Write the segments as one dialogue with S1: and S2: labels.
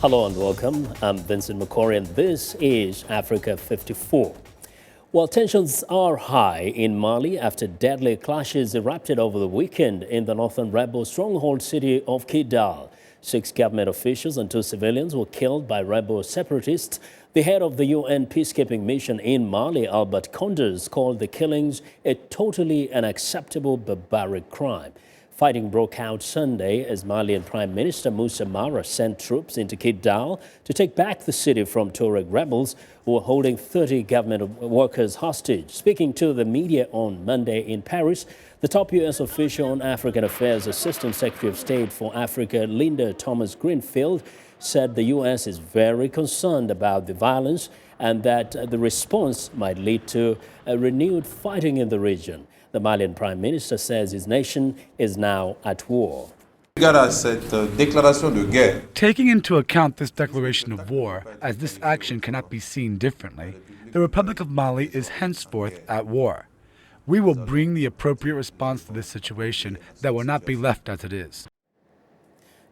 S1: Hello and welcome. I'm Vincent Makori and this is Africa 54. Well, tensions are high in Mali after deadly clashes erupted over the weekend in the northern rebel stronghold city of Kidal. 6 government officials and 2 civilians were killed by rebel separatists. The head of the UN peacekeeping mission in Mali, Koenders, called the killings a totally unacceptable barbaric crime. Fighting broke out Sunday as Malian Prime Minister Moussa Mara sent troops into Kidal to take back the city from Tuareg rebels who were holding 30 government workers hostage. Speaking to the media on Monday in Paris, the top U.S. official on African Affairs, Assistant Secretary of State for Africa, Linda Thomas-Greenfield, said the U.S. is very concerned about the violence and that the response might lead to a renewed fighting in the region. The Malian Prime Minister says his nation is now at war.
S2: Taking into account this declaration of war, as this action cannot be seen differently, the Republic of Mali is henceforth at war. We will bring the appropriate response to this situation that will not be left as it is.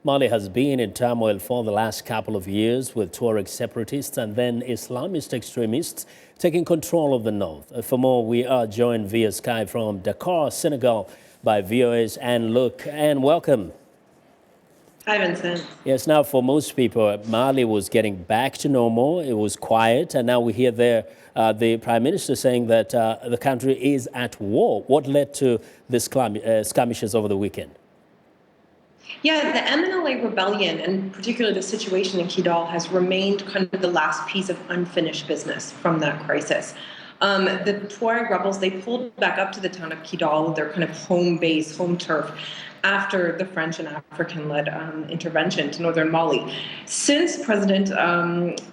S1: Mali has been in turmoil for the last couple of years, with Tuareg separatists and then Islamist extremists taking control of the north. For more, we are joined via Skype from Dakar, Senegal, by VOA's Anne Luke. Anne, welcome.
S3: Hi, Vincent.
S1: Yes, now for most people, Mali was getting back to normal. It was quiet, and now we hear there the Prime Minister saying that the country is at war. What led to this skirmishes over the weekend?
S3: Yeah, the MNLA rebellion, and particularly the situation in Kidal, has remained kind of the last piece of unfinished business from that crisis. The Tuareg rebels, they pulled back up to the town of Kidal, their kind of home base, home turf, after the French and African-led intervention to northern Mali. Since President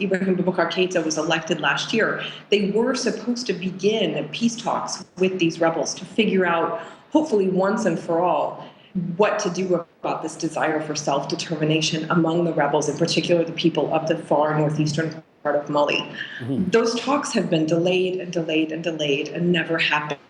S3: Ibrahim Boubacar Keïta was elected last year, they were supposed to begin peace talks with these rebels to figure out, hopefully once and for all, what to do about this desire for self-determination among the rebels, in particular the people of the far northeastern part of Mali. Mm-hmm. Those talks have been delayed and delayed and delayed and never happened.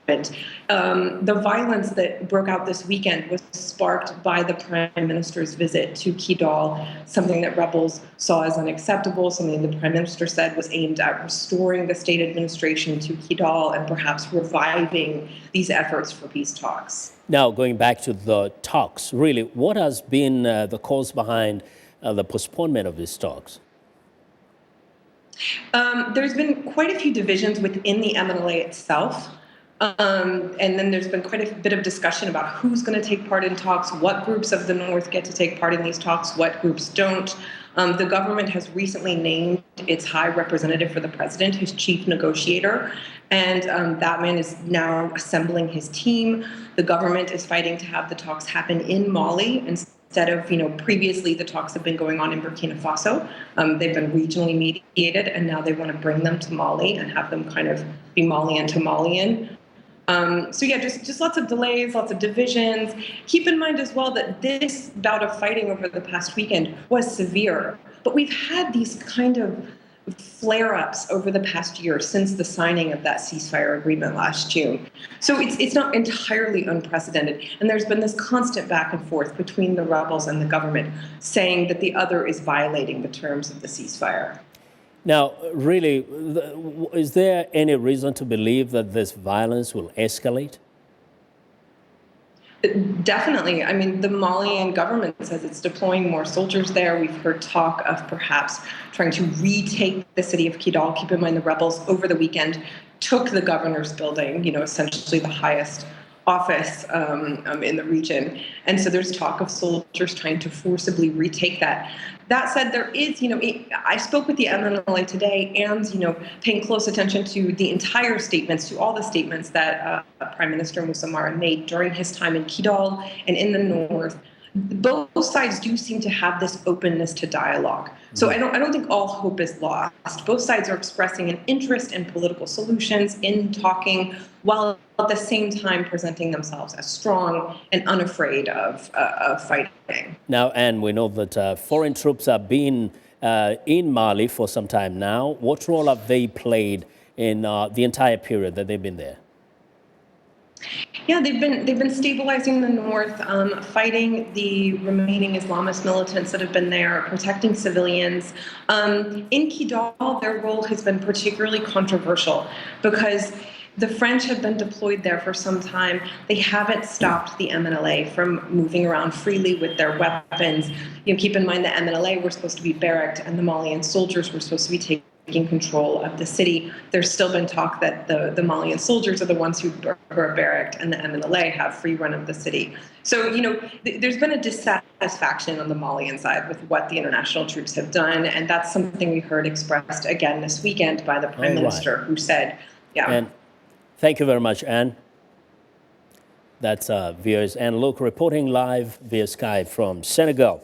S3: The violence that broke out this weekend was sparked by the Prime Minister's visit to Kidal, something that rebels saw as unacceptable, something the Prime Minister said was aimed at restoring the state administration to Kidal and perhaps reviving these efforts for peace talks.
S1: Now, going back to the talks, really, what has been the cause behind the postponement of these talks?
S3: There's been quite a few divisions within the MNLA itself. And then there's been quite a bit of discussion about who's going to take part in talks, what groups of the North get to take part in these talks, what groups don't. The government has recently named its high representative for the president, his chief negotiator, and that man is now assembling his team. The government is fighting to have the talks happen in Mali instead of, previously the talks have been going on in Burkina Faso. They've been regionally mediated, and now they want to bring them to Mali and have them kind of be Malian to Malian. So yeah, just lots of delays, lots of divisions. Keep in mind as well that this bout of fighting over the past weekend was severe, but we've had these kind of flare-ups over the past year since the signing of that ceasefire agreement last June. So it's not entirely unprecedented. And there's been this constant back and forth between the rebels and the government saying that the other is violating the terms of the ceasefire.
S1: Now, really, is there any reason to believe that this violence will escalate?
S3: Definitely. I mean, the Malian government says it's deploying more soldiers there. We've heard talk of perhaps trying to retake the city of Kidal. Keep in mind the rebels over the weekend took the governor's building, essentially the highest office in the region. And so there's talk of soldiers trying to forcibly retake that. That said, there is, I spoke with the MNLA today and, paying close attention to the entire statements, to all the statements that Prime Minister Moussa Mara made during his time in Kidal and in the north. Both sides do seem to have this openness to dialogue. So I don't think all hope is lost. Both sides are expressing an interest in political solutions, in talking, while at the same time presenting themselves as strong and unafraid of fighting.
S1: Now, Anne, we know that foreign troops have been in Mali for some time now. What role have they played in the entire period that they've been there?
S3: Yeah, they've been stabilizing the north, fighting the remaining Islamist militants that have been there, protecting civilians. In Kidal, their role has been particularly controversial because the French have been deployed there for some time. They haven't stopped the MNLA from moving around freely with their weapons. Keep in mind the MNLA were supposed to be barracked, and the Malian soldiers were supposed to be taking control of the city. There's still been talk that the Malian soldiers are the ones who are barracked, and the MNLA have free run of the city. So, there's been a dissatisfaction on the Malian side with what the international troops have done, and that's something we heard expressed again this weekend by the Prime Minister, who said, yeah.
S1: And thank you very much, Anne. That's VOA's Anne Luke reporting live via Skype from Senegal.